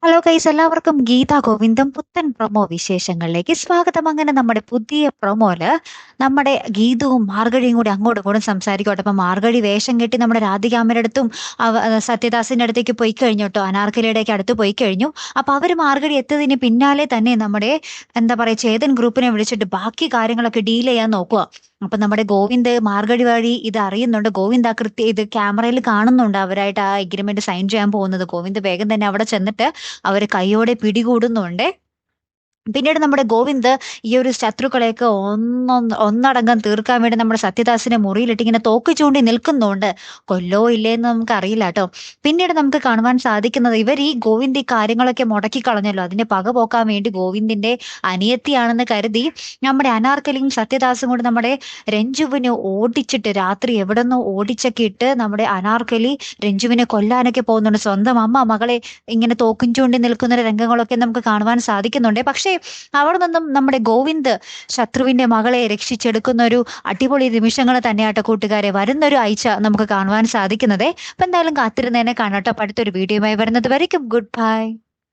Hello guys, എല്ലാവർക്കും ഗീതാ ഗോവിന്ദം പുത്തൻ promo വിശേഷങ്ങളിലേക്ക് സ്വാഗതം. അങ്ങനെ നമ്മുടെ പുതിയ പ്രൊമോയില് നമ്മുടെ ഗീതവും മാർഗഴിയും കൂടി അങ്ങോട്ടും ഇങ്ങോട്ടും സംസാരിക്കട്ടെ. അപ്പൊ മാർഗഴി വേഷം കെട്ടി നമ്മുടെ രാധികാമ്മയുടെ അടുത്തും സത്യദാസിന്റെ അടുത്തേക്ക് പോയി കഴിഞ്ഞു കേട്ടോ, അനാർക്കലിയുടെയൊക്കെ അടുത്ത് പോയി കഴിഞ്ഞു. അപ്പൊ അവര് മാർഗഴി എത്തതിന് പിന്നാലെ തന്നെ നമ്മുടെ എന്താ പറയാ ചേതൻ ഗ്രൂപ്പിനെ വിളിച്ചിട്ട് ബാക്കി കാര്യങ്ങളൊക്കെ ഡീൽ ചെയ്യാൻ നോക്കുക. അപ്പൊ നമ്മുടെ ഗോവിന്ദ് മാർഗഴി വഴി ഇത് അറിയുന്നുണ്ട്. ഗോവിന്ദ് ആ ഇത് ക്യാമറയിൽ കാണുന്നുണ്ട് അവരായിട്ട് ആ എഗ്രിമെന്റ് സൈൻ ചെയ്യാൻ പോകുന്നത്. ഗോവിന്ദ് വേഗം തന്നെ അവിടെ ചെന്നിട്ട് അവര് കൈയോടെ പിടികൂടുന്നുണ്ട്. പിന്നീട് നമ്മുടെ ഗോവിന്ദ് ഈ ഒരു ശത്രുക്കളെയൊക്കെ ഒന്നടങ്കം തീർക്കാൻ വേണ്ടി നമ്മുടെ സത്യദാസിനെ മുറിയിലിട്ട് ഇങ്ങനെ തോക്ക് ചൂണ്ടി നിൽക്കുന്നുണ്ട്. കൊല്ലോ ഇല്ലേന്ന് നമുക്ക് അറിയില്ല കേട്ടോ. പിന്നീട് നമുക്ക് കാണുവാൻ സാധിക്കുന്നത് ഈ ഗോവിന്ദ് ഈ കാര്യങ്ങളൊക്കെ മുടക്കി കളഞ്ഞല്ലോ, അതിന്റെ പക പോക്കാൻ വേണ്ടി ഗോവിന്ദിന്റെ അനിയത്തിയാണെന്ന് കരുതി നമ്മുടെ അനാർക്കലിയും സത്യദാസും കൂടി നമ്മുടെ രഞ്ജുവിനെ ഓടിച്ചിട്ട് രാത്രി എവിടെന്നോ ഓടിച്ചൊക്കെ ഇട്ട് നമ്മുടെ അനാർക്കലി രഞ്ജുവിനെ കൊല്ലാനൊക്കെ പോകുന്നുണ്ട്. സ്വന്തം അമ്മ മകളെ ഇങ്ങനെ തോക്കും ചൂണ്ടി നിൽക്കുന്ന രംഗങ്ങളൊക്കെ നമുക്ക് കാണുവാൻ സാധിക്കുന്നുണ്ട്. പക്ഷേ അവിടെ നിന്നും നമ്മുടെ ഗോവിന്ദ് ശത്രുവിന്റെ മകളെ രക്ഷിച്ചെടുക്കുന്ന ഒരു അടിപൊളി നിമിഷങ്ങൾ തന്നെയാട്ടോ കൂട്ടുകാരെ വരുന്നൊരു ആഴ്ച നമുക്ക് കാണുവാൻ സാധിക്കുന്നത്. അപ്പൊ എന്തായാലും കാത്തിരുന്നതിനെ കാണാട്ടോ. അടുത്തൊരു വീഡിയോയുമായി വരുന്നത് വരയ്ക്കും ഗുഡ് ബൈ.